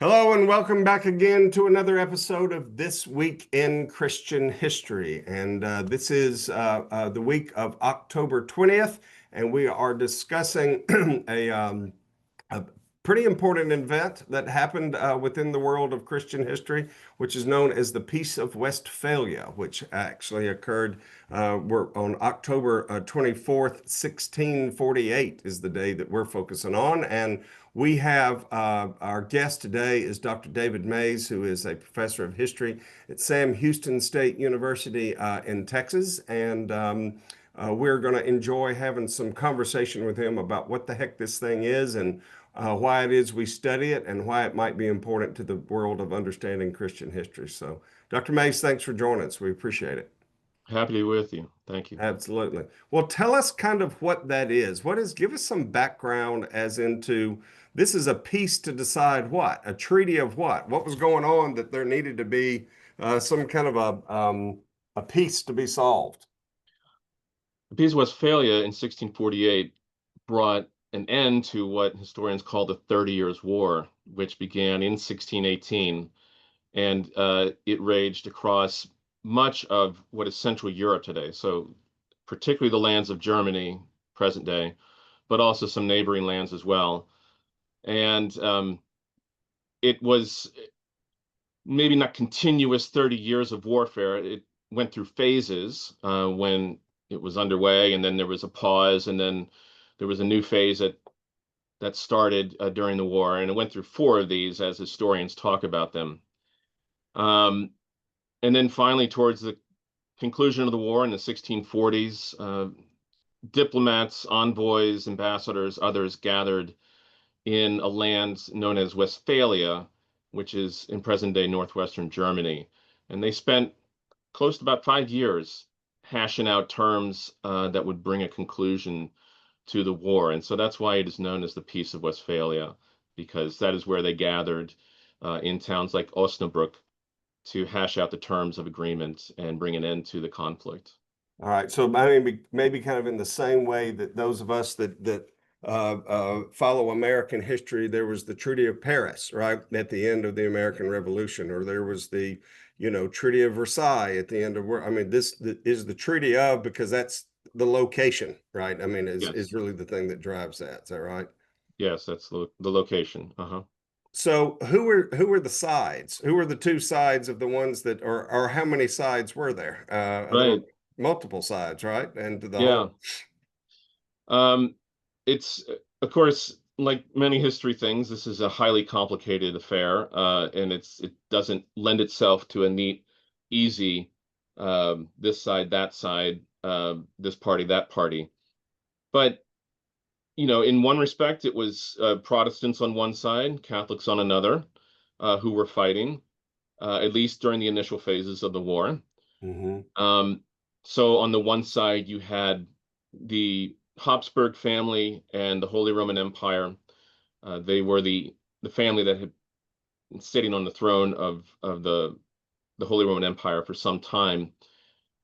Hello and welcome back again to another episode of This Week in Christian History. And this is the week of October 20th, and we are discussing a pretty important event that happened within the world of Christian history, which is known as the Peace of Westphalia, which actually occurred on October 24th, 1648 is the day that we're focusing on. And we have our guest today is Dr. David Mays, who is a professor of history at Sam Houston State University in Texas. And we're going to enjoy having some conversation with him about what the heck this thing is and why it is we study it and why it might be important to the world of understanding Christian history. So, Dr. Mays, thanks for joining us. We appreciate it. Happy to be with you. Thank you. Absolutely. Well, tell us kind of what that is. Give us some background as into this is a peace to decide what? A treaty of what? What was going on that there needed to be some kind of a peace to be solved? The Peace of Westphalia in 1648 brought an end to what historians call the 30 Years' War, which began in 1618, and it raged across much of what is Central Europe today. So particularly the lands of Germany, present day, but also some neighboring lands as well. And it was maybe not continuous 30 years of warfare. It went through phases when it was underway, and then there was a pause, and then there was a new phase that started during the war, and it went through four of these as historians talk about them. And then finally, towards the conclusion of the war in the 1640s, diplomats, envoys, ambassadors, others gathered in a land known as Westphalia, which is in present-day northwestern Germany. And they spent close to about 5 years hashing out terms that would bring a conclusion to the war. And so that's why it is known as the Peace of Westphalia, because that is where they gathered in towns like Osnabrück to hash out the terms of agreement and bring an end to the conflict. All right. So maybe kind of in the same way that those of us that follow American history, there was the Treaty of Paris, right, at the end of the American Revolution, or there was the, Treaty of Versailles at the end of war. I mean, this is the Treaty of because that's the location, right? I mean, is Yes. really the thing that drives that. Is that right? Yes, that's the location. So who were the sides? Who were the two sides of the ones that, or how many sides were there? There were Right. multiple sides, right? And the Yeah. whole. Um, it's, of course, like many history things, this is a highly complicated affair, and it doesn't lend itself to a neat, easy, this side, that side, this party, that party. But, in one respect, it was Protestants on one side, Catholics on another, who were fighting, at least during the initial phases of the war. Mhm. Um, so on the one side, you had the Habsburg family and the Holy Roman Empire. They were the family that had been sitting on the throne of the Holy Roman Empire for some time,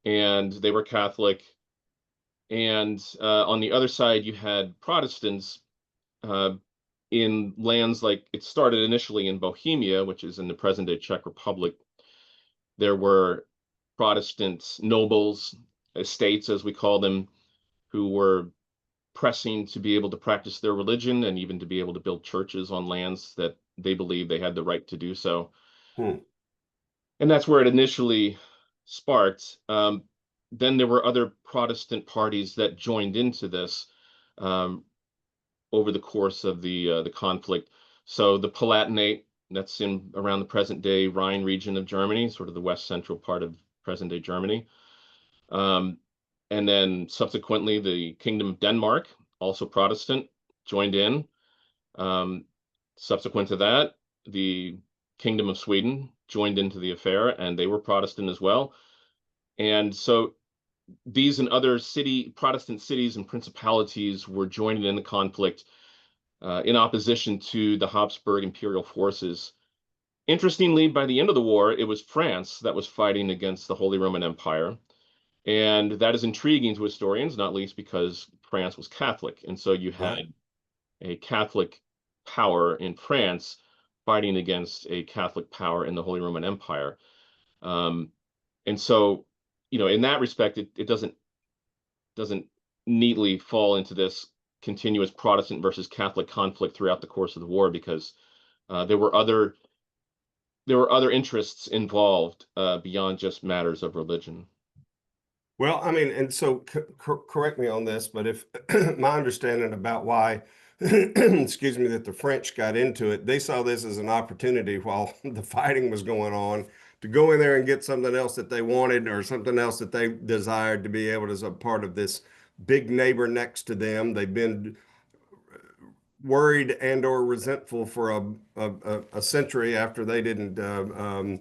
and they were Catholic. And on the other side, you had Protestants uh, in lands like it started initially in Bohemia, which is in the present-day Czech Republic. There were Protestant nobles, estates, as we call them, who were pressing to be able to practice their religion and even to be able to build churches on lands that they believed they had the right to do so. Hmm. And that's where it initially sparked. Then there were other Protestant parties that joined into this um, over the course of the conflict. So the Palatinate, that's in around the present day Rhine region of Germany, sort of the west central part of present day Germany. Um, and then subsequently, the Kingdom of Denmark, also Protestant, joined in. Um, Subsequent to that, the Kingdom of Sweden joined into the affair, and they were Protestant as well. And so these and other Protestant cities and principalities were joining in the conflict in opposition to the Habsburg imperial forces. Interestingly, by the end of the war, it was France that was fighting against the Holy Roman Empire. And that is intriguing to historians, not least because France was Catholic. And so you Right. had a Catholic power in France fighting against a Catholic power in the Holy Roman Empire. And so, in that respect, it doesn't neatly fall into this continuous Protestant versus Catholic conflict throughout the course of the war, because there were other interests involved beyond just matters of religion. Well, I mean, and so correct me on this, but if my understanding about why, excuse me, that the French got into it, they saw this as an opportunity while the fighting was going on to go in there and get something else that they wanted or something else that they desired to be able to, as a part of this big neighbor next to them. They've been worried and or resentful for a century after they didn't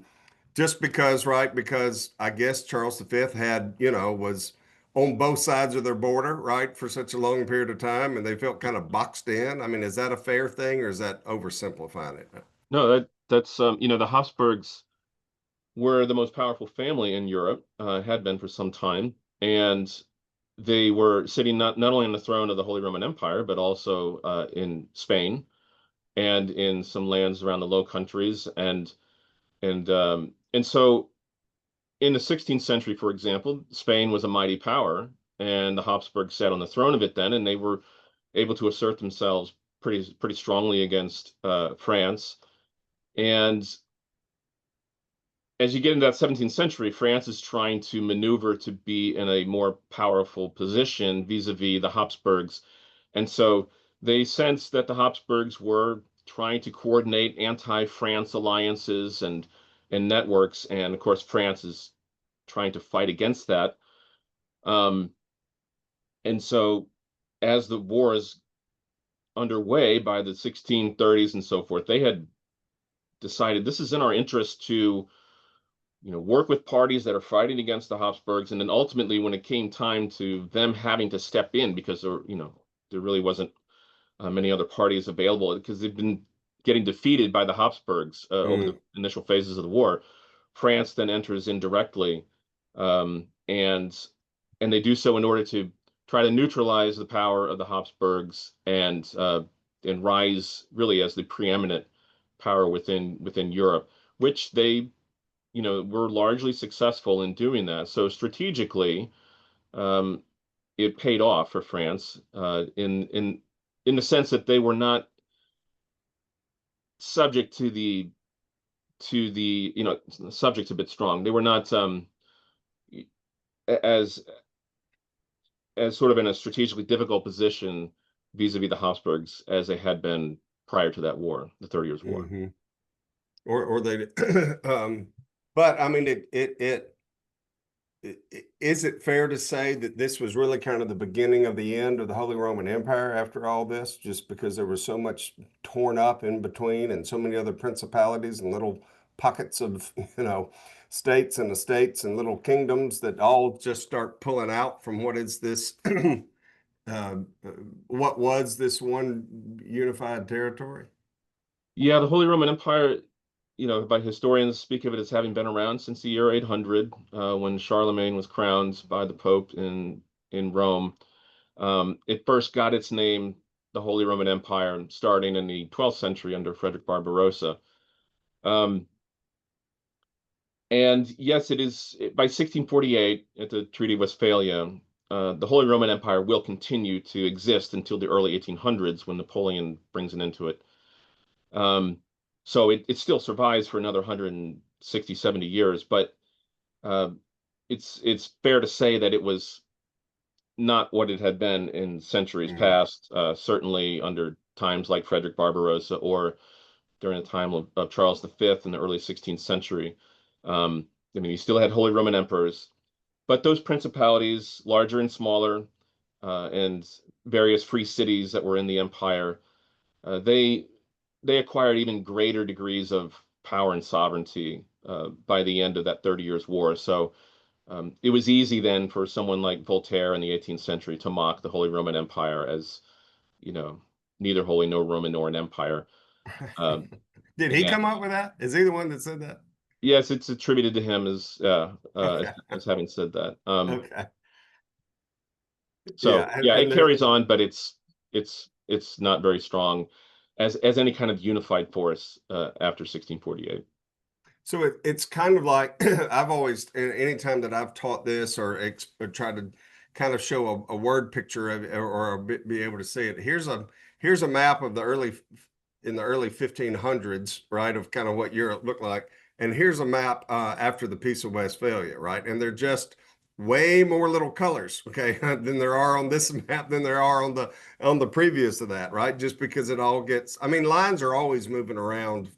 just because, right? Because I guess Charles V had, was on both sides of their border, right, for such a long period of time, and they felt kind of boxed in. I mean, is that a fair thing, or is that oversimplifying it? No, that's the Habsburgs were the most powerful family in Europe, had been for some time, and they were sitting not only on the throne of the Holy Roman Empire, but also in Spain and in some lands around the Low Countries, and so in the 16th century, for example, Spain was a mighty power, and the Habsburgs sat on the throne of it then, and they were able to assert themselves pretty strongly against France. And as you get into that 17th century, France is trying to maneuver to be in a more powerful position vis-a-vis the Habsburgs. And so they sensed that the Habsburgs were trying to coordinate anti-France alliances and networks. And of course, France is trying to fight against that. And so as the war is underway by the 1630s and so forth, they had decided this is in our interest to work with parties that are fighting against the Habsburgs. And then ultimately, when it came time to them having to step in, because there really wasn't many other parties available, because they've been getting defeated by the Habsburgs over the initial phases of the war, France then enters in directly, and they do so in order to try to neutralize the power of the Habsburgs and rise really as the preeminent power within Europe, which they were largely successful in doing that. So strategically, it paid off for France in the sense that they were not subject to the subject's a bit strong. They were not as sort of in a strategically difficult position vis-a-vis the Habsburgs as they had been prior to that war, the 30 Years' War. Mm-hmm. Or they, but I mean, is it fair to say that this was really kind of the beginning of the end of the Holy Roman Empire after all this, just because there was so much torn up in between and so many other principalities and little pockets of, states and estates and little kingdoms that all just start pulling out from what is this, what was this one unified territory? Yeah, the Holy Roman Empire, by historians speak of it as having been around since the year 800, when Charlemagne was crowned by the Pope in Rome. It first got its name, the Holy Roman Empire, starting in the 12th century under Frederick Barbarossa. And yes, it is by 1648 at the Treaty of Westphalia, the Holy Roman Empire will continue to exist until the early 1800s when Napoleon brings an end to it. So it still survives for another 160, 70 years, but it's fair to say that it was not what it had been in centuries past, certainly under times like Frederick Barbarossa or during the time of Charles V in the early 16th century. I mean, you still had Holy Roman emperors, but those principalities, larger and smaller, and various free cities that were in the empire, they acquired even greater degrees of power and sovereignty by the end of that 30 Years' War. So it was easy then for someone like Voltaire in the 18th century to mock the Holy Roman Empire as, neither holy nor Roman nor an empire. Did he come up with that? Is he the one that said that? Yes, it's attributed to him Okay. as having said that. Okay. So Yeah, yeah, and it carries on, but it's not very strong. as any kind of unified force after 1648. So it's kind of like I've always, anytime that I've taught this or tried to kind of show a word picture of it or be able to see it. Here's a map of the early 1500s, right, of kind of what Europe looked like, and here's a map after the Peace of Westphalia, right, and they're just way more little colors, okay, than there are on this map than there are on the previous to that, right? Just because it all gets, I mean, lines are always moving around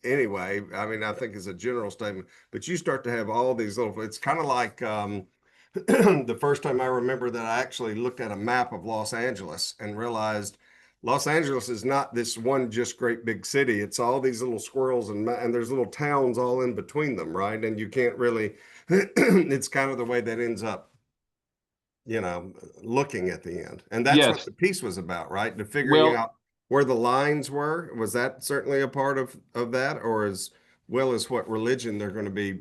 anyway. I mean, I think it's a general statement, but you start to have all these little, it's kind of like the first time I remember that I actually looked at a map of Los Angeles and realized Los Angeles is not this one just great big city. It's all these little squirrels and there's little towns all in between them, right? And you can't really, it's kind of the way that ends up, looking at the end. And that's what Yes. the piece was about, right? To figuring Well, out where the lines were. Was that certainly a part of that, or as well as what religion they're going to be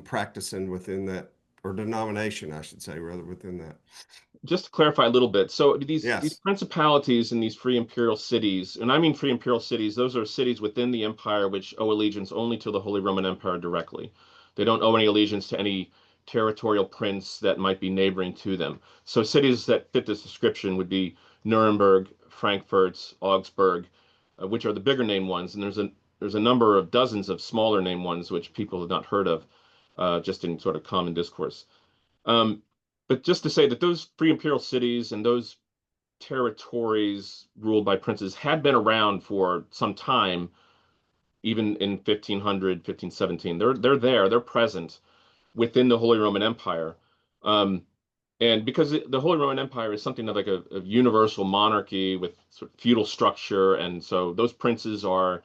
practicing within that, or denomination, I should say, rather within that? just to clarify a little bit, so these Yes. principalities and these free imperial cities, and I mean free imperial cities, those are cities within the empire which owe allegiance only to the Holy Roman Empire directly. They don't owe any allegiance to any territorial prince that might be neighboring to them. So cities that fit this description would be Nuremberg, Frankfurt, Augsburg, which are the bigger name ones, and there's a number of dozens of smaller name ones which people have not heard of, just in sort of common discourse. Um, but just to say that those free imperial cities and those territories ruled by princes had been around for some time, even in 1500, 1517. They're there, they're present within the Holy Roman Empire. Um, and because the Holy Roman Empire is something of like a universal monarchy with sort of feudal structure, and so those princes are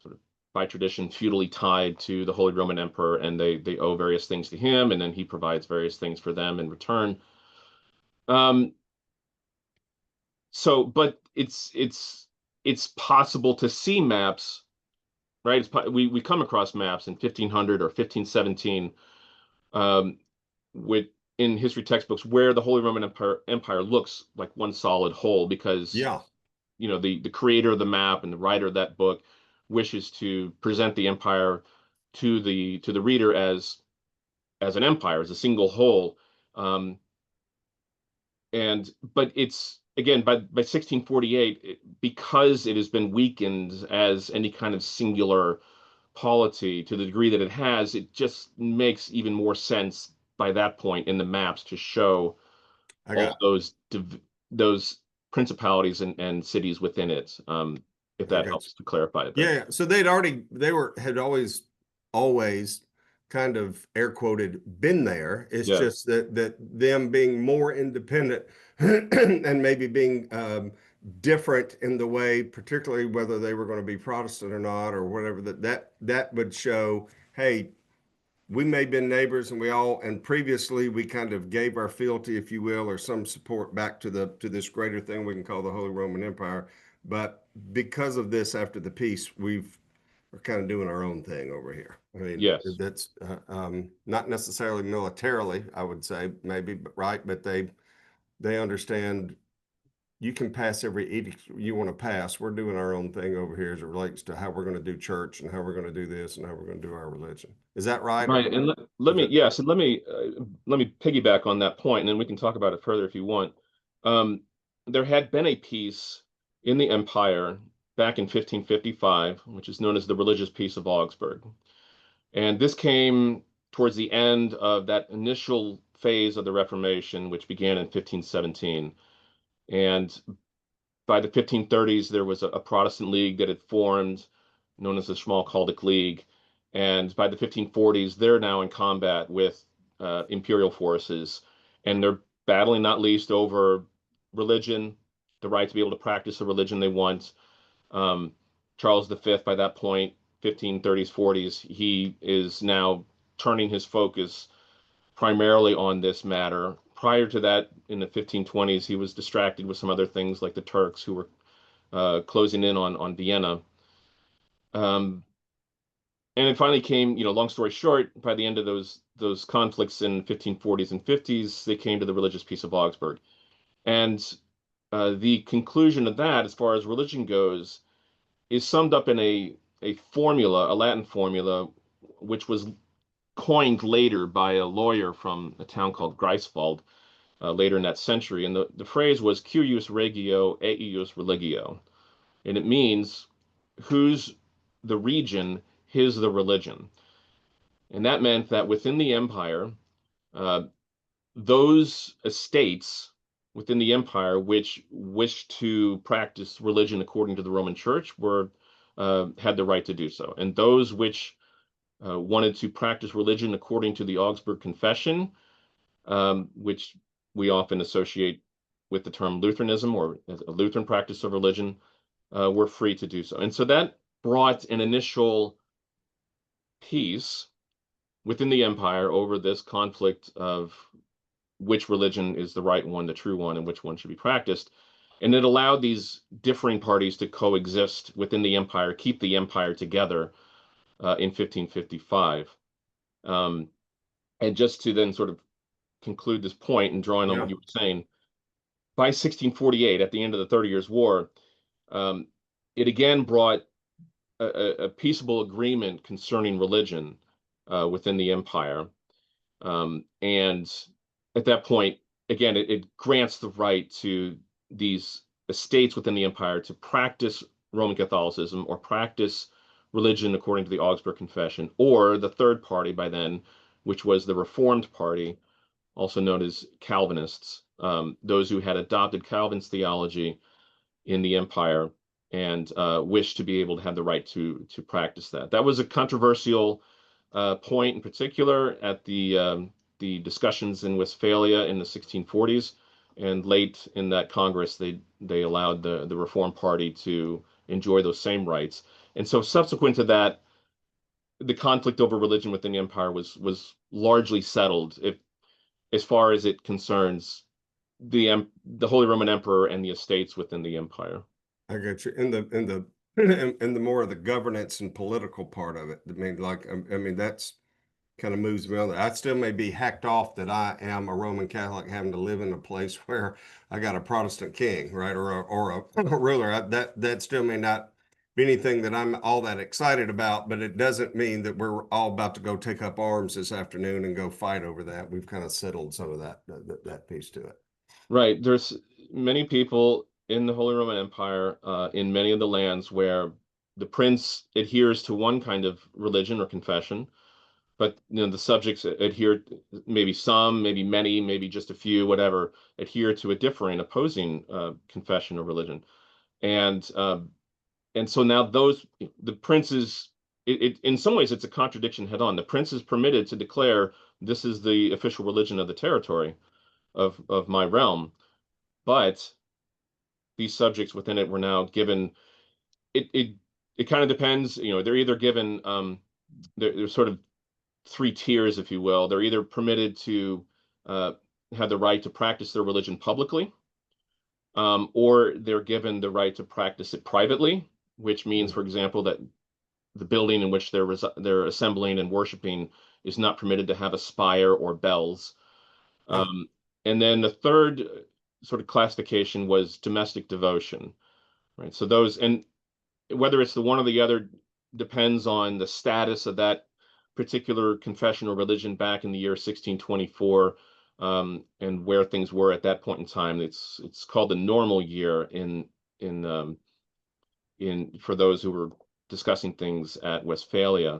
sort of by tradition feudally tied to the Holy Roman Emperor, and they owe various things to him, and then he provides various things for them in return. Um, but it's possible to see maps, right? We come across maps in 1500 or 1517, um, with in history textbooks where the Holy Roman Empire looks like one solid whole because Yeah, the creator of the map and the writer of that book wishes to present the empire to the reader as an empire, as a single whole. Um, but it's again by 1648, because it has been weakened as any kind of singular polity to the degree that it has, it just makes even more sense by that point in the maps to show I all got, those principalities and cities within it, if I that got you. helps to clarify a bit. Yeah, so had always kind of air quoted been there. It's Yes. just that them being more independent and maybe being different in the way, particularly whether they were going to be Protestant or not, or whatever, that would show, hey, we may have been neighbors and previously we kind of gave our fealty, if you will, or some support back to this greater thing we can call the Holy Roman Empire. But because of this, after the peace, we're kind of doing our own thing over here. I mean, Yes. that's not necessarily militarily, I would say, maybe, right? But they understand you can pass every edict you want to pass. We're doing our own thing over here as it relates to how we're going to do church and how we're going to do this and how we're going to do our religion. Is that right? Or Right. And let is me, that yes, and let me piggyback on that point, and then we can talk about it further if you want. Um, there had been a peace in the empire back in 1555, which is known as the Religious Peace of Augsburg. And this came towards the end of that initial phase of the Reformation, which began in 1517. And by the 1530s, there was a Protestant league that had formed, known as the Schmalkaldic League. And by the 1540s, they're now in combat with imperial forces, and they're battling not least over religion, the right to be able to practice the religion they want. Um, Charles V, by that point, 1530s, 40s, he is now turning his focus primarily on this matter. Prior to that, in the 1520s, he was distracted with some other things like the Turks who were closing in on Vienna. Um, and it finally came, long story short, by the end of those conflicts in 1540s and 50s, they came to the Religious Peace of Augsburg. And the conclusion of that, as far as religion goes, is summed up in a formula, a Latin formula, which was coined later by a lawyer from a town called Greifswald, later in that century. And the phrase was "Cujus regio, eius religio," and it means who's the region, his the religion. And that meant that within the empire, uh, those estates within the empire which wished to practice religion according to the Roman Church were had the right to do so, and those which wanted to practice religion according to the Augsburg Confession, which we often associate with the term Lutheranism or a Lutheran practice of religion, were free to do so. And so that brought an initial peace within the empire over this conflict of which religion is the right one, the true one, and which one should be practiced. And it allowed these differing parties to coexist within the empire, keep the empire together in 1555. And just to then sort of conclude this point and drawing on Yeah. what you were saying, by 1648, at the end of the 30 Years' War, it again brought a peaceable agreement concerning religion within the empire. And at that point, again, it grants the right to these estates within the empire to practice Roman Catholicism or practice religion according to the Augsburg Confession, or the third party by then, which was the Reformed Party, also known as Calvinists, those who had adopted Calvin's theology in the empire and wished to be able to have the right to practice that. That was a controversial point in particular at the discussions in Westphalia in the 1640s, and late in that Congress, they allowed the Reform Party to enjoy those same rights. And so subsequent to that, the conflict over religion within the empire was largely settled, if as far as it concerns the Holy Roman Emperor and the estates within the empire. I get you. In the more of the governance and political part of it. I mean, like, I mean, that's kind of moves me on. I still may be hacked off that I am a Roman Catholic having to live in a place where I got a Protestant king, right, or a ruler. That still may not be anything that I'm all that excited about, but it doesn't mean that we're all about to go take up arms this afternoon and go fight over that. We've kind of settled some of that piece to it. Right. There's many people in the Holy Roman Empire, in many of the lands where the prince adheres to one kind of religion or confession, but the subjects adhere, maybe some, maybe many, maybe just a few, whatever, adhere to a differing, opposing confession or religion. And so now the princes, in some ways it's a contradiction head on. The prince is permitted to declare this is the official religion of the territory of my realm, but these subjects within it were now given it kind of depends, they're either given there's sort of three tiers, if you will. They're either permitted to have the right to practice their religion publicly, or they're given the right to practice it privately, which means, for example, that the building in which they're assembling and worshiping is not permitted to have a spire or bells. And then the third sort of classification was domestic devotion, right? So those, and whether it's the one or the other depends on the status of that particular confession or religion back in the year 1624, and where things were at that point in time. It's called the normal year in for those who were discussing things at Westphalia.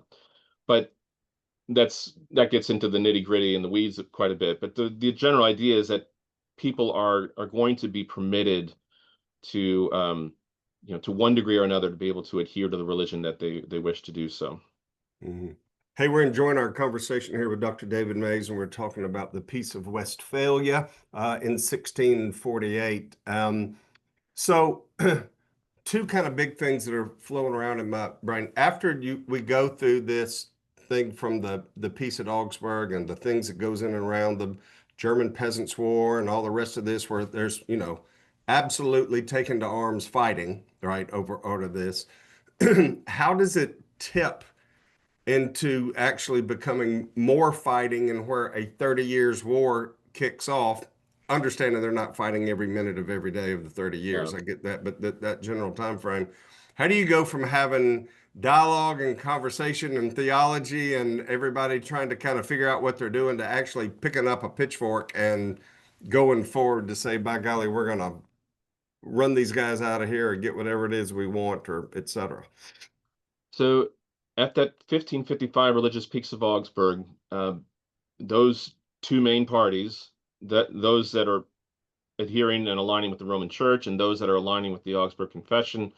But that gets into the nitty gritty and the weeds quite a bit. But the general idea is that people are going to be permitted to to one degree or another to be able to adhere to the religion that they wish to do so. Mm-hmm. Hey, we're enjoying our conversation here with Dr. David Mays, and we're talking about the Peace of Westphalia in 1648. So two kind of big things that are flowing around in my brain. After we go through this thing from the Peace at Augsburg and the things that goes in and around the German Peasants' War and all the rest of this, where there's, absolutely taken to arms fighting, right, over this. How does it tip into actually becoming more fighting, and where a 30 years war kicks off understanding they're not fighting every minute of every day of the 30 Yeah. years. I get that, but that general time frame. How do you go from having dialogue and conversation and theology and everybody trying to kind of figure out what they're doing to actually picking up a pitchfork and going forward to say, by golly, we're going to run these guys out of here or get whatever it is we want, or et cetera? So at that 1555 religious peace of Augsburg, those two main parties, that those that are adhering and aligning with the Roman Church and those that are aligning with the Augsburg Confession,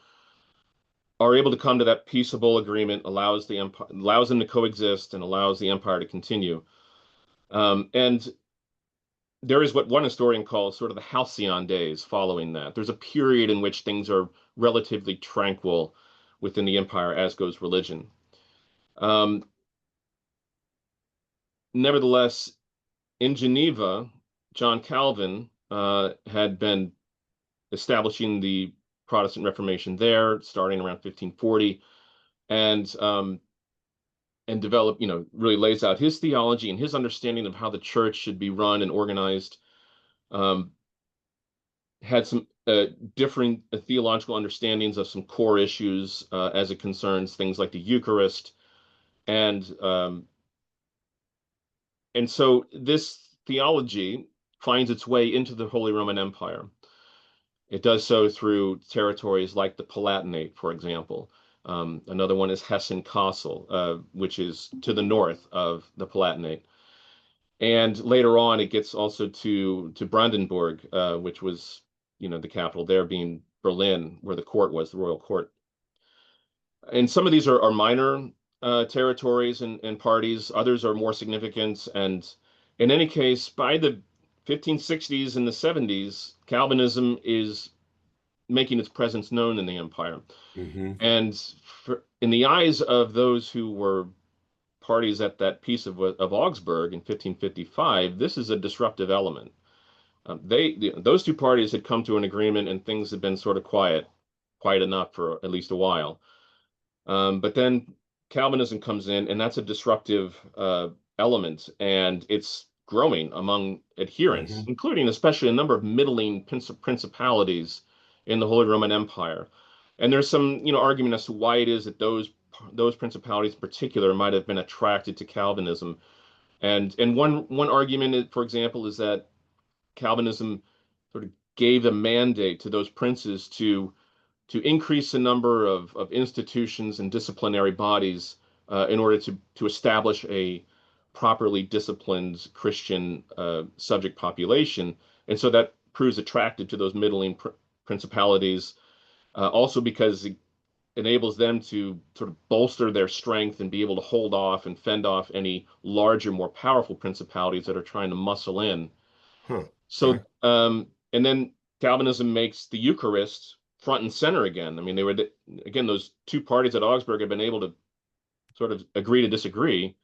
are able to come to that peaceable agreement, allows the empire, allows them to coexist, and allows the empire to continue. And there is what one historian calls sort of the halcyon days following that. There's a period in which things are relatively tranquil within the empire, as goes religion. Um, Nevertheless, in Geneva, John Calvin had been establishing the Protestant Reformation there, starting around 1540, and develop, really lays out his theology and his understanding of how the church should be run and organized. Um, had some differing theological understandings of some core issues as it concerns things like the Eucharist, and um, and so this theology finds its way into the Holy Roman Empire. It does so through territories like the Palatinate, for example. Another one is Hessen-Kassel, which is to the north of the Palatinate. And later on, it gets also to Brandenburg, which was, the capital there being Berlin, where the court was, the royal court. And some of these are minor territories and parties. Others are more significant. And in any case, by the 1560s and the 70s, Calvinism is making its presence known in the empire. Mm-hmm. And in the eyes of those who were parties at that Peace of Augsburg in 1555, this is a disruptive element. Those two parties had come to an agreement, and things had been sort of quiet enough for at least a while. But then Calvinism comes in, and that's a disruptive element, and it's growing among adherents, Mm-hmm. including especially a number of middling principalities in the Holy Roman Empire. And there's some, argument as to why it is that those principalities in particular might have been attracted to Calvinism. And one argument, for example, is that Calvinism sort of gave a mandate to those princes to increase the number of institutions and disciplinary bodies in order to establish a properly disciplined Christian subject population. And so that proves attractive to those middling principalities, also because it enables them to sort of bolster their strength and be able to hold off and fend off any larger, more powerful principalities that are trying to muscle in. Huh. Okay. So, and then Calvinism makes the Eucharist front and center again. I mean, again, those two parties at Augsburg have been able to sort of agree to disagree.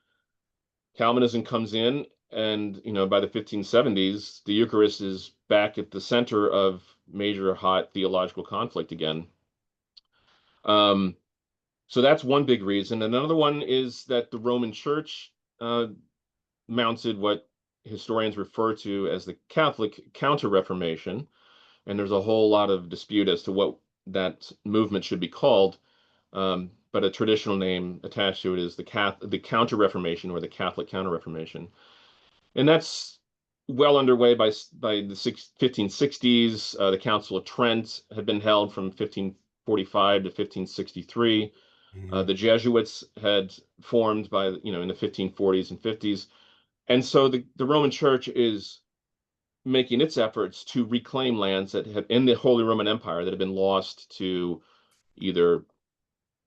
Calvinism comes in, and, by the 1570s, the Eucharist is back at the center of major hot theological conflict again. Um, so that's one big reason. Another one is that the Roman Church mounted what historians refer to as the Catholic Counter-Reformation, and there's a whole lot of dispute as to what that movement should be called. But a traditional name attached to it is the Counter-Reformation, or the Catholic Counter-Reformation, and that's well underway by the 1560s. The Council of Trent had been held from 1545 to 1563. Mm-hmm. The Jesuits had formed in the 1540s and 50s, and so the Roman Church is making its efforts to reclaim lands that have in the Holy Roman Empire that have been lost to either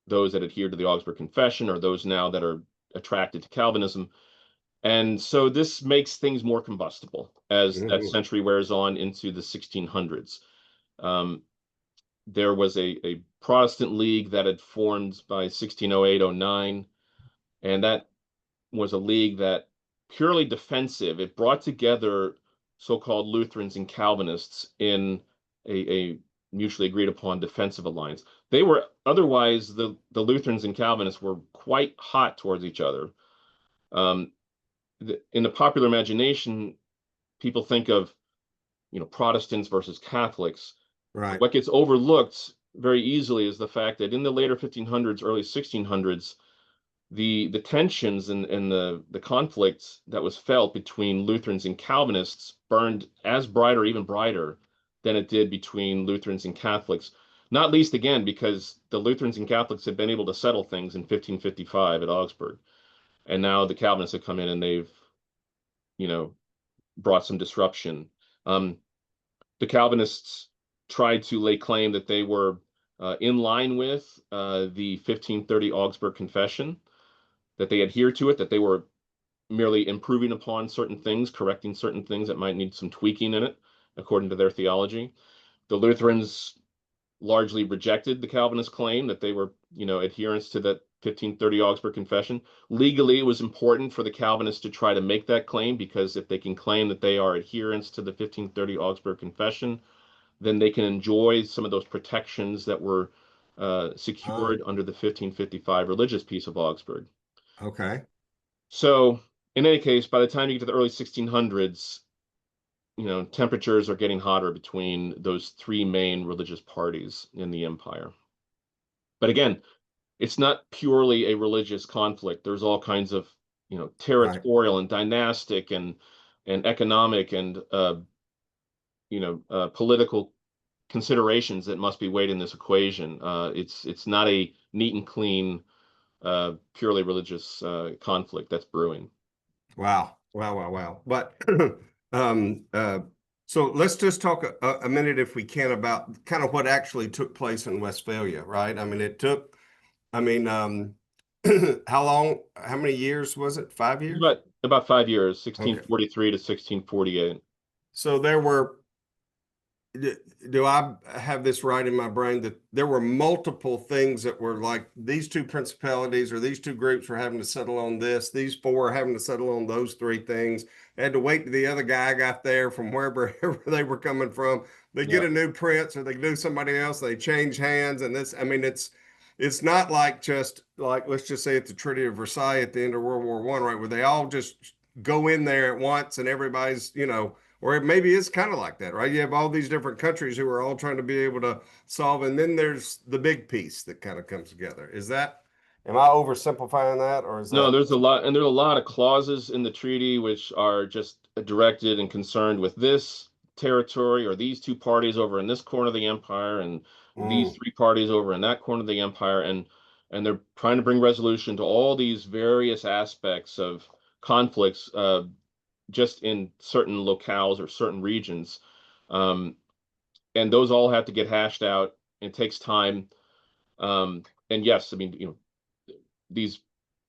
those that adhere to the Augsburg Confession or those now that are attracted to Calvinism. And so this makes things more combustible as that Mm-hmm. century wears on into the 1600s. Um, there was a Protestant League that had formed by 1608-09, and that was a league that purely defensive. It brought together so-called Lutherans and Calvinists in a mutually agreed upon defensive alliance. They were otherwise the Lutherans and Calvinists were quite hot towards each other. In the popular imagination, people think of Protestants versus Catholics. Right. What gets overlooked very easily is the fact that in the later 1500s, early 1600s, the tensions and the conflicts that was felt between Lutherans and Calvinists burned as bright or even brighter than it did between Lutherans and Catholics. Not least again because the Lutherans and Catholics had been able to settle things in 1555 at Augsburg, and now the Calvinists have come in and they've brought some disruption. The Calvinists tried to lay claim that they were in line with the 1530 Augsburg Confession, that they adhered to it, that they were merely improving upon certain things, correcting certain things that might need some tweaking in it, according to their theology. The Lutherans largely rejected the Calvinist claim that they were, adherents to that 1530 Augsburg Confession. Legally, it was important for the Calvinists to try to make that claim, because if they can claim that they are adherents to the 1530 Augsburg Confession, then they can enjoy some of those protections that were secured under the 1555 religious Peace of Augsburg. Okay. So, in any case, by the time you get to the early 1600s, temperatures are getting hotter between those three main religious parties in the empire. But again, it's not purely a religious conflict. There's all kinds of, territorial and dynastic and economic and political considerations that must be weighed in this equation. It's not a neat and clean, purely religious conflict that's brewing. Wow. But so let's just talk a minute, if we can, about kind of what actually took place in Westphalia, right? I mean, how many years was it? 5 years? About 5 years, Okay. 1643 to 1648. So do I have this right in my brain, that there were multiple things that were like these two principalities or these two groups were having to settle on this, these four are having to settle on those three things. They had to wait till the other guy got there from wherever they were coming from. They get a new prince, or they do somebody else, they change hands. And it's not like just like, let's just say at the Treaty of Versailles at the end of World War I, right, where they all just go in there at once and everybody's, or maybe it's kind of like that, right? You have all these different countries who are all trying to be able to solve, and then there's the big piece that kind of comes together. Am I oversimplifying that, or is No, that? there's a lot of clauses in the treaty which are just directed and concerned with this territory or these two parties over in this corner of the empire and these three parties over in that corner of the empire, and they're trying to bring resolution to all these various aspects of conflicts just in certain locales or certain regions. And those all have to get hashed out. It takes time. And yes, I mean, these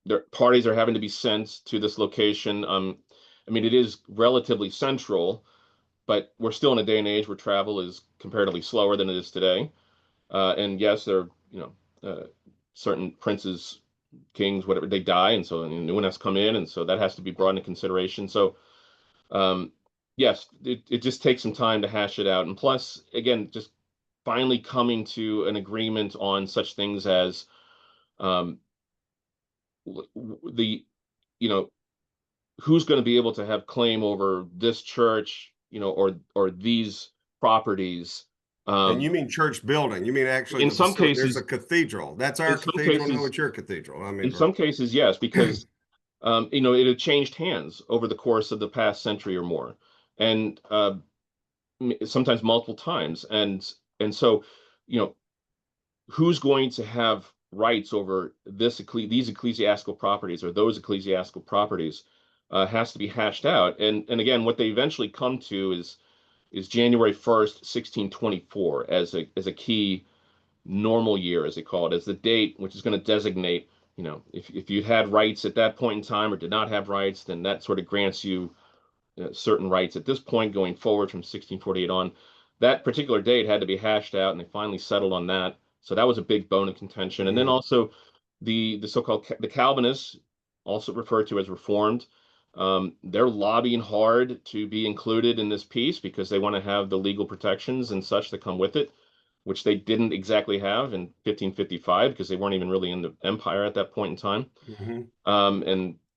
their parties are having to be sent to this location. I mean, it is relatively central, but we're still in a day and age where travel is comparatively slower than it is today. And yes, there are, certain princes, kings, whatever, they die, and so a new one has to come in, and so that has to be brought into consideration. So, yes, it just takes some time to hash it out. And plus, again, just finally coming to an agreement on such things as the who's going to be able to have claim over this church, or these properties. And you mean church building? You mean actually In some there's a cases, cathedral. That's in our some cathedral. No, cases, it's your cathedral. I mean, in some cases, yes, because it had changed hands over the course of the past century or more, and sometimes multiple times, and so, you know, who's going to have rights over these ecclesiastical properties or those ecclesiastical properties has to be hashed out. And again, what they eventually come to is January 1st, 1624, as a key normal year, as they call it, as the date which is going to designate, if you had rights at that point in time or did not have rights, then that sort of grants you certain rights at this point going forward from 1648 on. That particular date had to be hashed out, and they finally settled on that. So that was a big bone of contention. And then also the so-called the Calvinists, also referred to as Reformed, they're lobbying hard to be included in this peace because they want to have the legal protections and such that come with it, which they didn't exactly have in 1555 because they weren't even really in the empire at that point in time.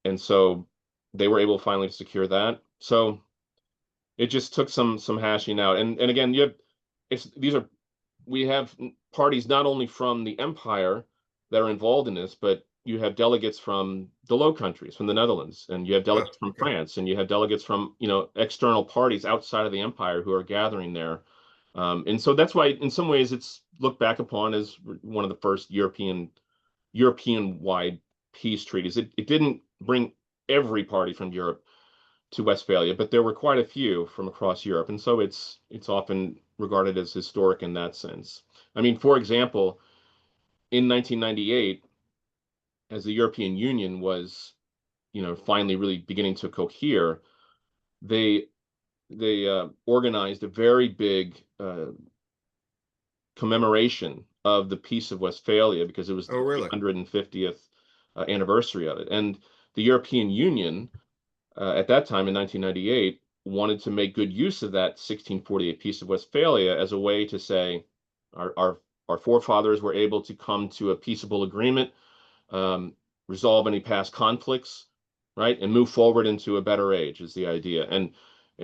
And so they were able finally to secure that. So It just took some hashing out. And again, we have parties not only from the empire that are involved in this, but you have delegates from the Low Countries, from the Netherlands, and you have delegates from France, and you have delegates from, external parties outside of the empire who are gathering there. And so that's why, in some ways, it's looked back upon as one of the first European-wide peace treaties. It didn't bring every party from Europe to Westphalia, but there were quite a few from across Europe, and so it's often regarded as historic in that sense. I mean, for example, in 1998, as the European Union was, finally really beginning to cohere, they organized a very big commemoration of the Peace of Westphalia because it was the 150th anniversary of it, and the European Union at that time in 1998 wanted to make good use of that 1648 Peace of Westphalia as a way to say our forefathers were able to come to a peaceable agreement, resolve any past conflicts, right, and move forward into a better age is the idea. And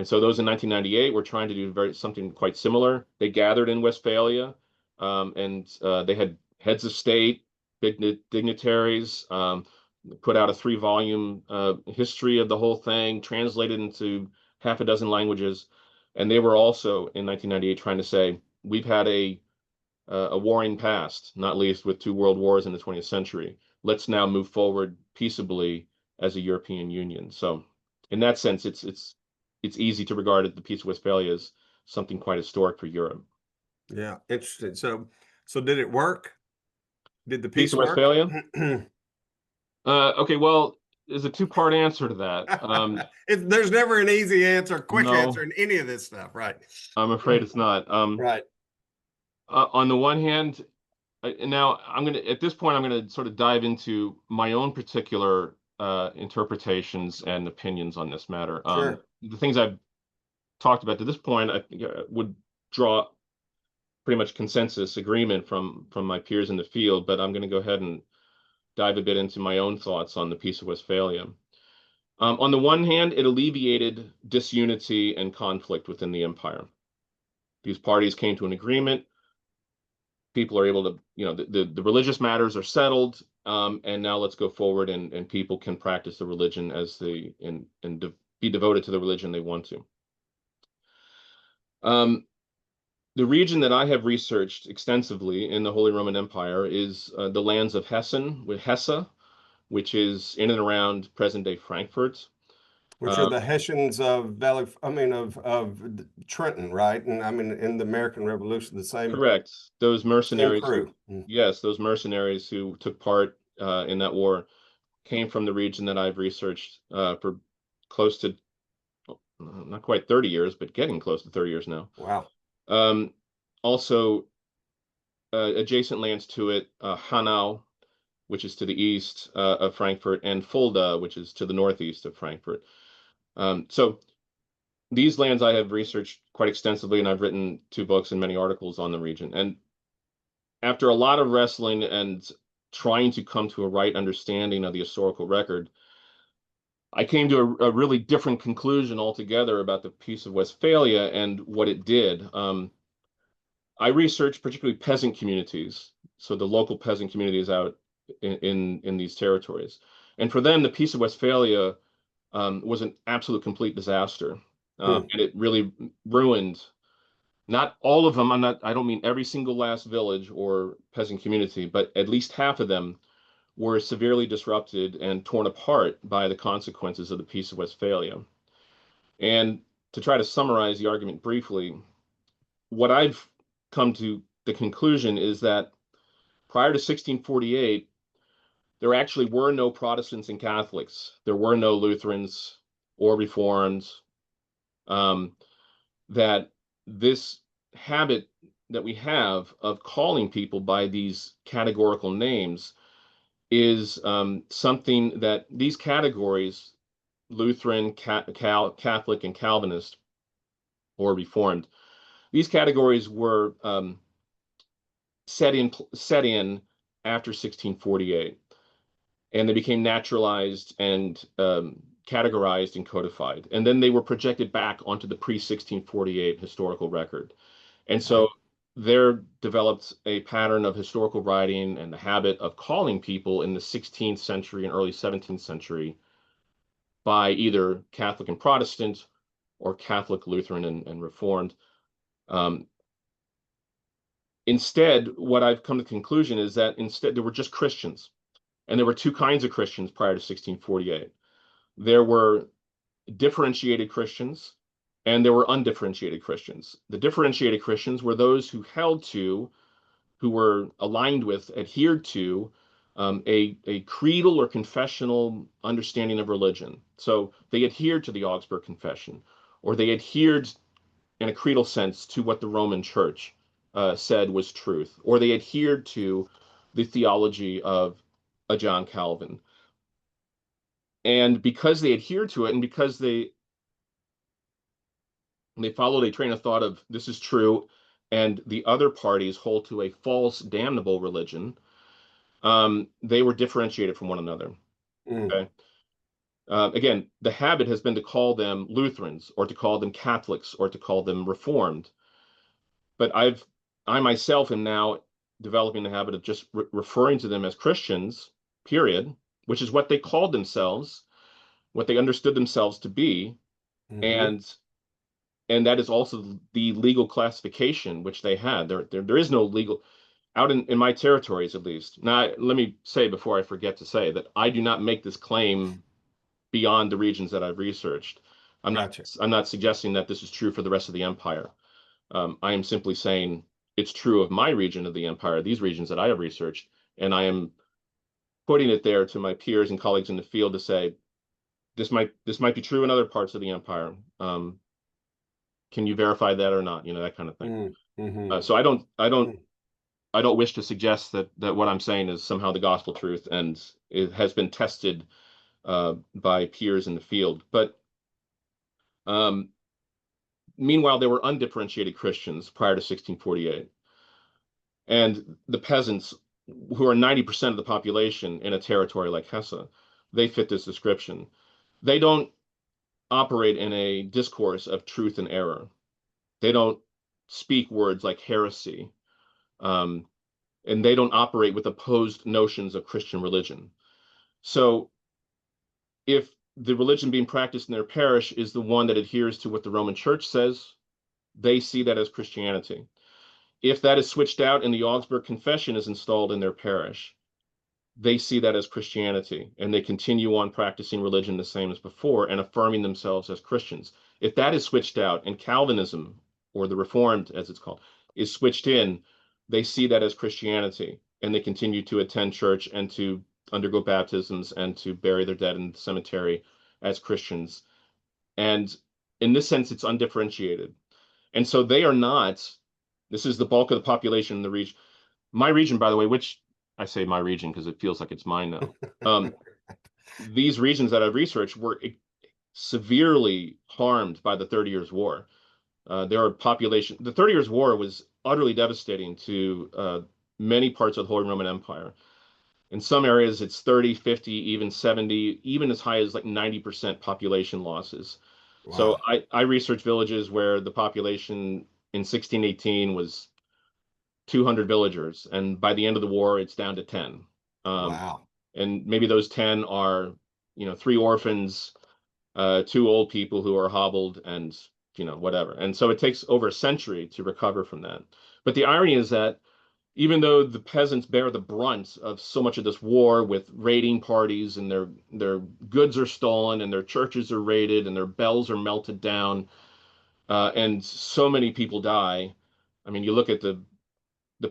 so those in 1998 were trying to do something quite similar. They gathered in Westphalia, and they had heads of state, big dignitaries, put out a 3-volume history of the whole thing, translated into half a dozen languages. And they were also in 1998 trying to say, we've had a warring past, not least with 2 world wars in the 20th century. Let's now move forward peaceably as a European Union. So in that sense, it's easy to regard the Peace of Westphalia as something quite historic for Europe. Yeah, interesting. So did it work? Did the Peace of work? Westphalia? Okay, well, there's a 2-part answer to that. There's never an easy answer, quick No, answer in any of this stuff, right? I'm afraid it's not. Right. On the one hand, now at this point, I'm gonna sort of dive into my own particular interpretations and opinions on this matter. Sure. The things I've talked about to this point, I think would draw pretty much consensus agreement from my peers in the field, but I'm going to go ahead and dive a bit into my own thoughts on the Peace of Westphalia. On the one hand, it alleviated disunity and conflict within the empire. These parties came to an agreement. People are able to, the religious matters are settled, and now let's go forward and people can practice the religion as be devoted to the religion they want to. The region that I have researched extensively in the Holy Roman Empire is the lands of Hessen, with Hesse, which is in and around present-day Frankfurt. Which are the Hessians of Trenton, right? And I mean, in the American Revolution, the same. Correct. Those mercenaries. Crew. Yes, those mercenaries who took part in that war came from the region that I've researched for close to, not quite 30 years, but getting close to 30 years now. Wow. Also, adjacent lands to it, Hanau, which is to the east of Frankfurt, and Fulda, which is to the northeast of Frankfurt. So these lands I have researched quite extensively, and I've written 2 books and many articles on the region. And after a lot of wrestling and trying to come to a right understanding of the historical record, I came to a really different conclusion altogether about the Peace of Westphalia and what it did. I researched particularly peasant communities, so the local peasant communities out in these territories. And for them, the Peace of Westphalia was an absolute complete disaster. And it really ruined, not all of them, I don't mean every single last village or peasant community, but at least half of them were severely disrupted and torn apart by the consequences of the Peace of Westphalia. And to try to summarize the argument briefly, what I've come to the conclusion is that prior to 1648, there actually were no Protestants and Catholics. There were no Lutherans or Reformed. That this habit that we have of calling people by these categorical names is something that these categories, Lutheran, Catholic, and Calvinist, or Reformed, these categories were set in after 1648, and they became naturalized and categorized and codified, and then they were projected back onto the pre-1648 historical record. And so there developed a pattern of historical writing and the habit of calling people in the 16th century and early 17th century by either Catholic and Protestant or Catholic, Lutheran, and Reformed. Instead, what I've come to the conclusion is that instead there were just Christians. And there were two kinds of Christians prior to 1648. There were differentiated Christians and there were undifferentiated Christians. The differentiated Christians were those who held to, who were aligned with, adhered to a creedal or confessional understanding of religion. So they adhered to the Augsburg Confession, or they adhered in a creedal sense to what the Roman Church said was truth, or they adhered to the theology of a John Calvin. And because they adhered to it, and because they followed a train of thought of this is true, and the other parties hold to a false, damnable religion, they were differentiated from one another. Okay. Again, the habit has been to call them Lutherans, or to call them Catholics, or to call them Reformed. But I myself am now developing the habit of just referring to them as Christians, period, which is what they called themselves, what they understood themselves to be, and that is also the legal classification which they had. There is no legal out in my territories, at least. Now, let me say before I forget to say that I do not make this claim beyond the regions that I've researched. I'm not suggesting that this is true for the rest of the empire. I am simply saying it's true of my region of the empire, these regions that I have researched, and I am putting it there to my peers and colleagues in the field to say, this might be true in other parts of the empire. Can you verify that or not? That kind of thing. So I don't wish to suggest that what I'm saying is somehow the gospel truth, and it has been tested by peers in the field. But meanwhile, there were undifferentiated Christians prior to 1648. And the peasants, who are 90% of the population in a territory like Hesse, they fit this description. They don't operate in a discourse of truth and error. They don't speak words like heresy. And they don't operate with opposed notions of Christian religion. So if the religion being practiced in their parish is the one that adheres to what the Roman Church says, they see that as Christianity. If that is switched out and the Augsburg Confession is installed in their parish, they see that as Christianity, and they continue on practicing religion the same as before and affirming themselves as Christians. If that is switched out and Calvinism, or the Reformed as it's called, is switched in, they see that as Christianity, and they continue to attend church and to undergo baptisms and to bury their dead in the cemetery as Christians. And in this sense, it's undifferentiated. And so they are not, this is the bulk of the population in the region. My region, by the way, which I say my region because it feels like it's mine now. These regions that I've researched were severely harmed by the 30 Years' War. The 30 Years' War was utterly devastating to many parts of the Holy Roman Empire. In some areas, it's 30, 50, even 70, even as high as like 90% population losses. Wow. So I researched villages where the population in 1618 was 200 villagers, and by the end of the war, it's down to 10. Wow. And maybe those 10 are, 3 orphans, 2 old people who are hobbled, and whatever. And so it takes over a century to recover from that. But the irony is that even though the peasants bear the brunt of so much of this war with raiding parties, and their goods are stolen, and their churches are raided, and their bells are melted down, and so many people die. I mean, you look at the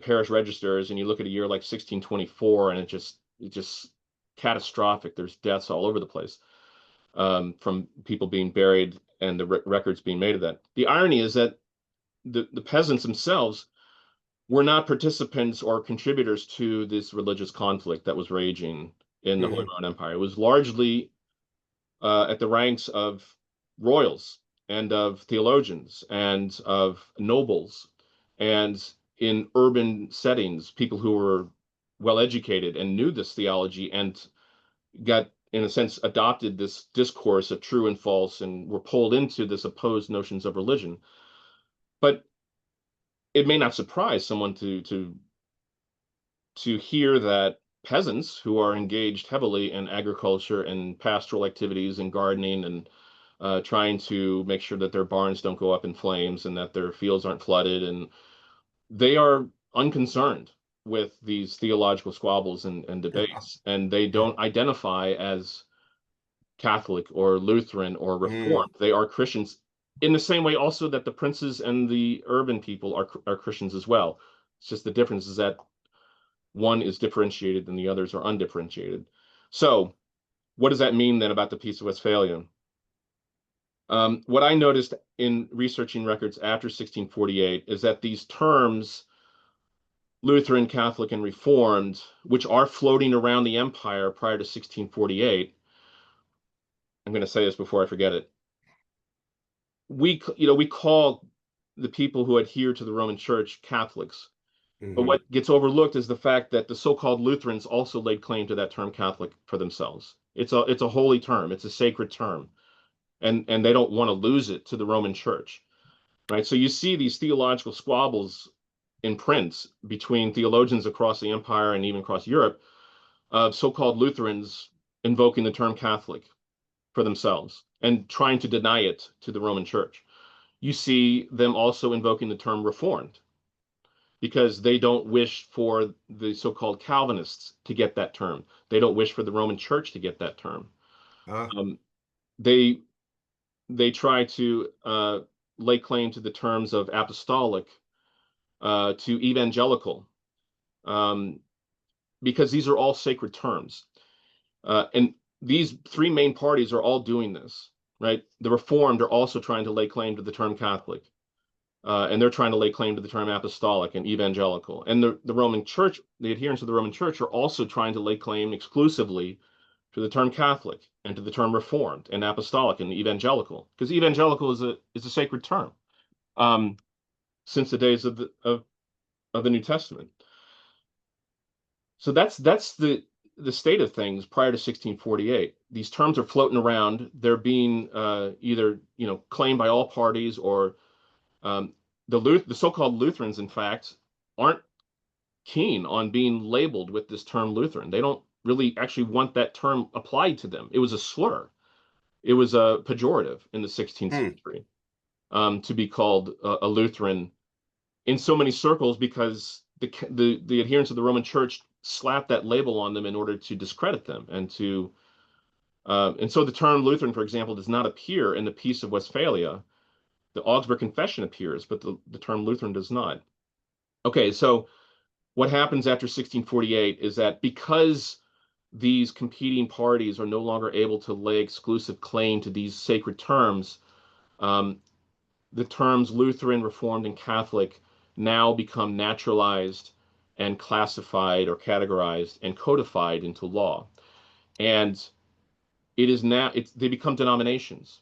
parish registers, and you look at a year like 1624, and it's just catastrophic. There's deaths all over the place from people being buried and the records being made of that. The irony is that the peasants themselves were not participants or contributors to this religious conflict that was raging in the Holy Roman Empire. It was largely at the ranks of royals and of theologians and of nobles, and in urban settings, people who were well educated and knew this theology and got in a sense, adopted this discourse of true and false and were pulled into this opposed notions of religion. But it may not surprise someone to hear that peasants who are engaged heavily in agriculture and pastoral activities and gardening and trying to make sure that their barns don't go up in flames and that their fields aren't flooded, and they are unconcerned with these theological squabbles and debates, and they don't identify as Catholic or Lutheran or Reformed. They are Christians in the same way also that the princes and the urban people are Christians as well. It's just the difference is that one is differentiated and the others are undifferentiated. So what does that mean then about the Peace of Westphalia? What I noticed in researching records after 1648 is that these terms, Lutheran, Catholic, and Reformed, which are floating around the empire prior to 1648, I'm going to say this before I forget it. We call the people who adhere to the Roman Church Catholics. But what gets overlooked is the fact that the so-called Lutherans also laid claim to that term Catholic for themselves. It's a holy term. It's a sacred term. And they don't want to lose it to the Roman Church, right? So you see these theological squabbles in print between theologians across the empire and even across Europe of so-called Lutherans invoking the term Catholic for themselves and trying to deny it to the Roman Church. You see them also invoking the term Reformed because they don't wish for the so-called Calvinists to get that term. They don't wish for the Roman Church to get that term. They try to lay claim to the terms of apostolic, to evangelical, because these are all sacred terms. And these three main parties are all doing this, right? The Reformed are also trying to lay claim to the term Catholic, and they're trying to lay claim to the term apostolic and evangelical. And the Roman Church, the adherents of the Roman Church, are also trying to lay claim exclusively to the term Catholic and to the term Reformed and apostolic and evangelical, because evangelical is a sacred term since the days of the New Testament. So that's the state of things prior to 1648. These terms are floating around. They're being either claimed by all parties, or the so-called Lutherans, in fact, aren't keen on being labeled with this term Lutheran. They don't really actually want that term applied to them. It was a slur. It was a pejorative in the 16th century to be called a Lutheran in so many circles, because the adherents of the Roman Church slapped that label on them in order to discredit them and so the term Lutheran, for example, does not appear in the Peace of Westphalia. The Augsburg Confession appears, but the term Lutheran does not. Okay, so what happens after 1648 is that because these competing parties are no longer able to lay exclusive claim to these sacred terms, the terms Lutheran, Reformed, and Catholic now become naturalized and classified or categorized and codified into law. And it is now, they become denominations.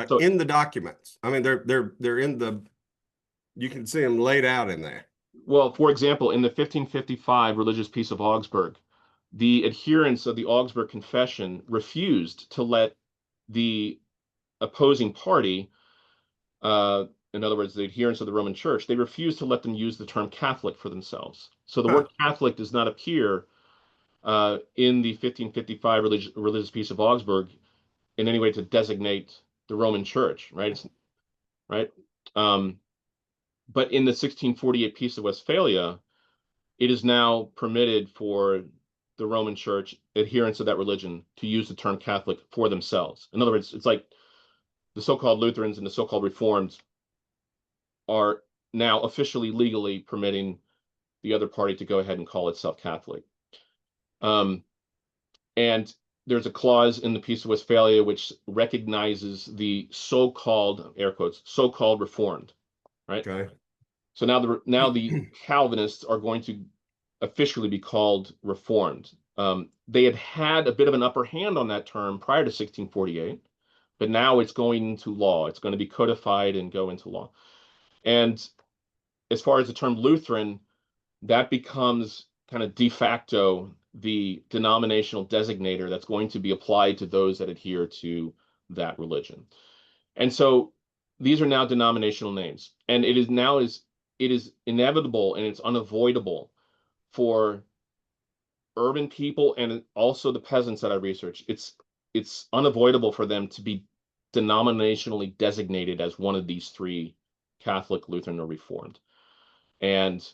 So, in the documents, I mean, they're in the, you can see them laid out in there. Well, for example, in the 1555 Religious Peace of Augsburg, the adherents of the Augsburg Confession refused to let the opposing party, in other words, the adherents of the Roman Church, they refused to let them use the term Catholic for themselves. So the word Catholic does not appear in the 1555 Religious Peace of Augsburg in any way to designate the Roman Church, right? Right. But in the 1648 Peace of Westphalia, it is now permitted for the Roman Church, adherents of that religion, to use the term Catholic for themselves. In other words, it's like the so-called Lutherans and the so-called Reformed are now officially, legally permitting the other party to go ahead and call itself Catholic. And there's a clause in the Peace of Westphalia which recognizes the so-called, air quotes, so-called Reformed, right? Okay. So now the Calvinists are going to officially be called Reformed. They had a bit of an upper hand on that term prior to 1648, but now it's going into law. It's going to be codified and go into law. And as far as the term Lutheran, that becomes kind of de facto the denominational designator that's going to be applied to those that adhere to that religion. And so these are now denominational names. And it is inevitable and it's unavoidable for urban people and also the peasants that I research. It's unavoidable for them to be denominationally designated as one of these three: Catholic, Lutheran, or Reformed. And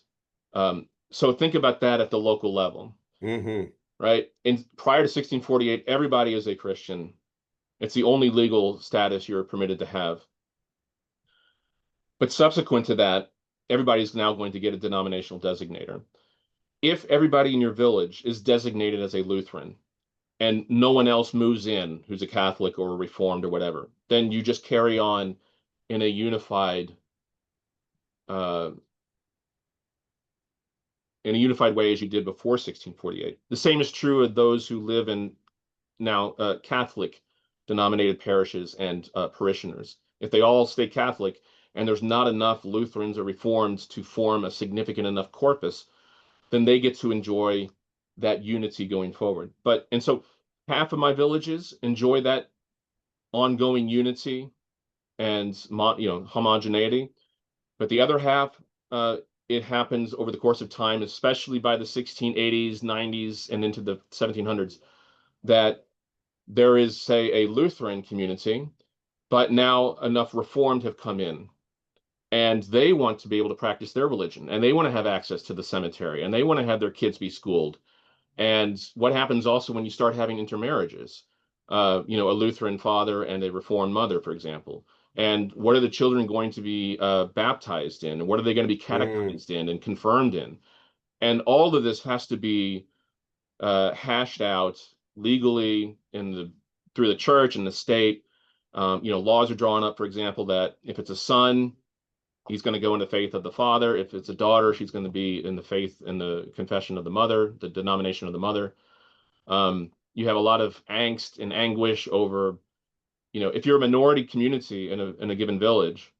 so think about that at the local level, right? And prior to 1648, everybody is a Christian. It's the only legal status you're permitted to have. But subsequent to that, everybody's now going to get a denominational designator. If everybody in your village is designated as a Lutheran and no one else moves in who's a Catholic or a Reformed or whatever, then you just carry on in a unified way as you did before 1648. The same is true of those who live in now Catholic denominated parishes and parishioners. If they all stay Catholic and there's not enough Lutherans or Reforms to form a significant enough corpus, then they get to enjoy that unity going forward. And so half of my villages enjoy that ongoing unity and homogeneity, but the other half, it happens over the course of time, especially by the 1680s, 90s, and into the 1700s, that there is, say, a Lutheran community, but now enough Reformed have come in, and they want to be able to practice their religion, and they want to have access to the cemetery, and they want to have their kids be schooled. And what happens also when you start having intermarriages? A Lutheran father and a Reformed mother, for example. And what are the children going to be baptized in? And what are they going to be catechized in and confirmed in? And all of this has to be hashed out legally through the church and the state. Laws are drawn up, for example, that if it's a son, he's going to go in the faith of the father. If it's a daughter, she's going to be in the faith and the confession of the mother, the denomination of the mother. You have a lot of angst and anguish over, if you're a minority community in a given village,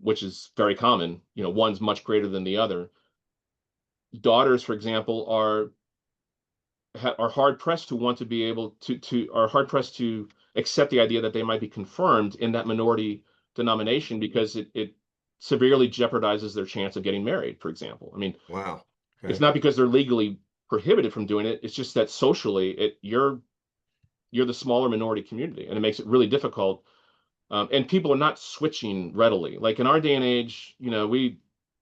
which is very common, one's much greater than the other. Daughters, for example, are hard pressed to want to be able are hard pressed to accept the idea that they might be confirmed in that minority denomination, because it severely jeopardizes their chance of getting married, for example. I mean, wow. Okay. It's not because they're legally prohibited from doing it. It's just that socially, you're the smaller minority community, and it makes it really difficult. And people are not switching readily. Like in our day and age,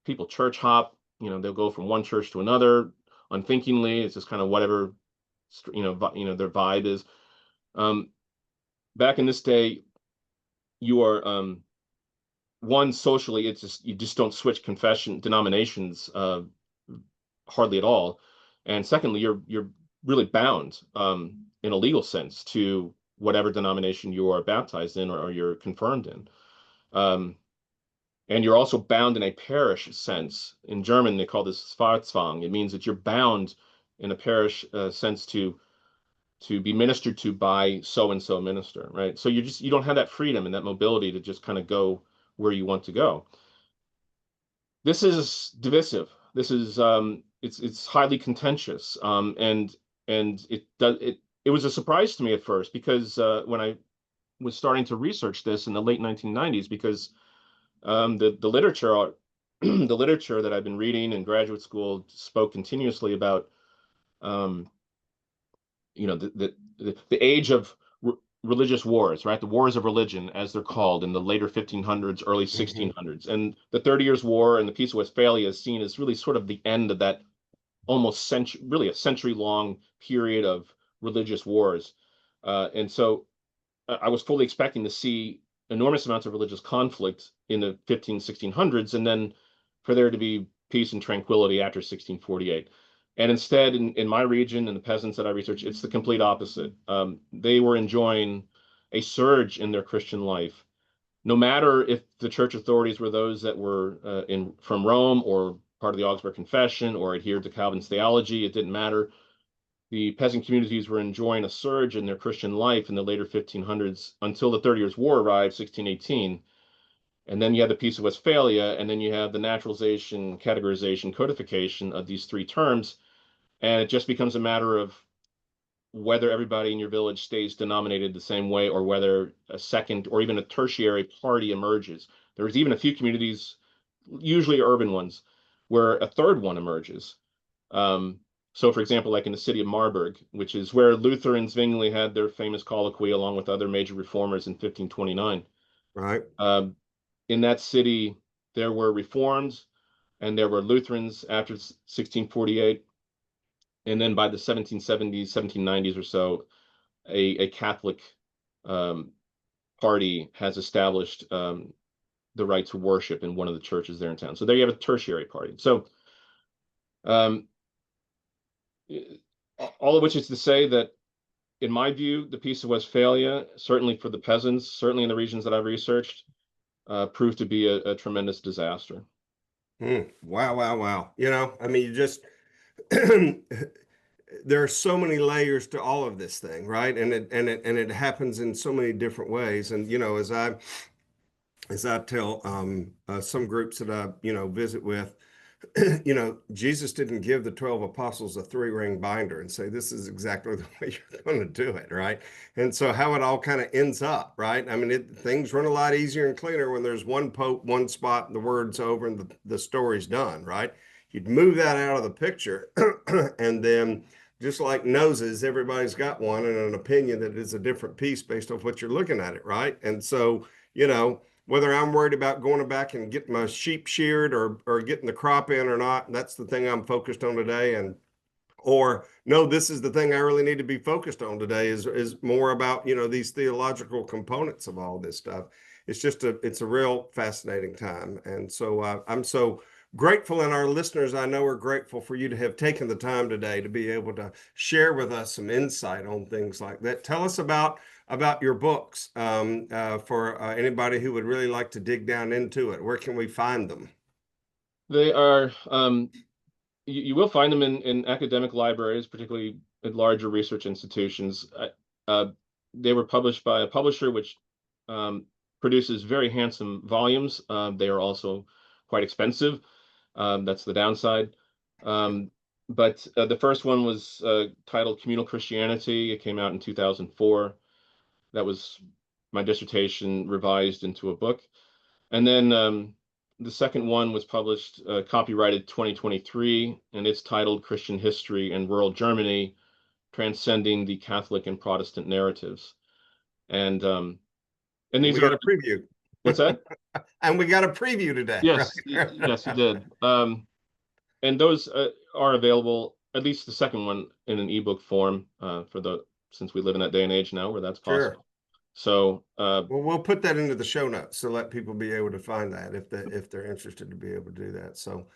people church hop. They'll go from one church to another unthinkingly. It's just kind of whatever their vibe is. Back in this day, you are one, socially, it's just you just don't switch denominations hardly at all. And secondly, you're really bound in a legal sense to whatever denomination you are baptized in or you're confirmed in. And you're also bound in a parish sense. In German, they call this Pfarrzwang. It means that you're bound in a parish sense to be ministered to by so-and-so minister, right? So you don't have that freedom and that mobility to just kind of go where you want to go. This is divisive. This is it's highly contentious, and it was a surprise to me at first, because when I was starting to research this in the late 1990s, because the literature the literature that I've been reading in graduate school spoke continuously about the age of religious wars, right? The wars of religion, as they're called, in the later 1500s, early 1600s. And the 30 Years' War and the Peace of Westphalia is seen as really sort of the end of that almost really a century-long period of religious wars. And so I was fully expecting to see enormous amounts of religious conflict in the 1600s, and then for there to be peace and tranquility after 1648. And instead, in my region and the peasants that I research, it's the complete opposite. They were enjoying a surge in their Christian life, no matter if the church authorities were those that were from Rome or part of the Augsburg Confession or adhered to Calvin's theology. It didn't matter. The peasant communities were enjoying a surge in their Christian life in the later 1500s until the 30 Years' War arrived, 1618. And then you have the Peace of Westphalia, and then you have the naturalization, categorization, codification of these three terms. and it just becomes a matter of whether everybody in your village stays denominated the same way, or whether a second or even a tertiary party emerges. There's even a few communities, usually urban ones, where a third one emerges. So, for example, like in the city of Marburg, which is where Luther and Zwingli had their famous colloquy along with other major reformers in 1529. Right. In that city, there were Reforms and there were Lutherans after 1648. And then by the 1770s, 1790s or so, a Catholic party has established the right to worship in one of the churches there in town. So there you have a tertiary party. So all of which is to say that, in my view, the Peace of Westphalia, certainly for the peasants, certainly in the regions that I've researched, proved to be a tremendous disaster. Wow, wow, wow. I mean, you just there are so many layers to all of this thing, right? And it happens in so many different ways. And as I tell some groups that I visit with, Jesus didn't give the 12 apostles a 3-ring binder and say, this is exactly the way you're going to do it, right? And so how it all kind of ends up, right? I mean, things run a lot easier and cleaner when there's one pope, one spot, and the word's over and the story's done, right? You'd move that out of the picture and then, just like noses, everybody's got one and an opinion that is a different piece based off what you're looking at it, right? And so, whether I'm worried about going back and getting my sheep sheared or getting the crop in or not, that's the thing I'm focused on today. Or no, this is the thing I really need to be focused on today is more about, these theological components of all this stuff. It's a real fascinating time. And so I'm so grateful, and our listeners, I know, are grateful for you to have taken the time today to be able to share with us some insight on things like that. Tell us about your books for anybody who would really like to dig down into it. Where can we find them? They are, you will find them in academic libraries, particularly at larger research institutions. They were published by a publisher which produces very handsome volumes. They are also quite expensive. That's the downside. But the first one was titled Communal Christianity. It came out in 2004. That was my dissertation revised into a book. And then the second one was published, copyrighted 2023, and it's titled Christian History in Rural Germany, Transcending the Catholic and Protestant Narratives. And these we got a preview. What's that? And we got a preview today. Yes, right? yes, you did. And those are available, at least the second one, in an ebook form since we live in that day and age now where that's possible. Sure. So well, we'll put that into the show notes so let people be able to find that if they're interested to be able to do that. So,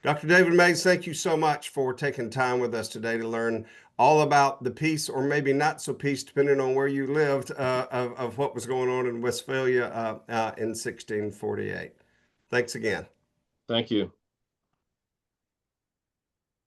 Dr. David Mays, thank you so much for taking time with us today to learn all about the peace, or maybe not so peace, depending on where you lived, of what was going on in Westphalia in 1648. Thanks again. Thank you.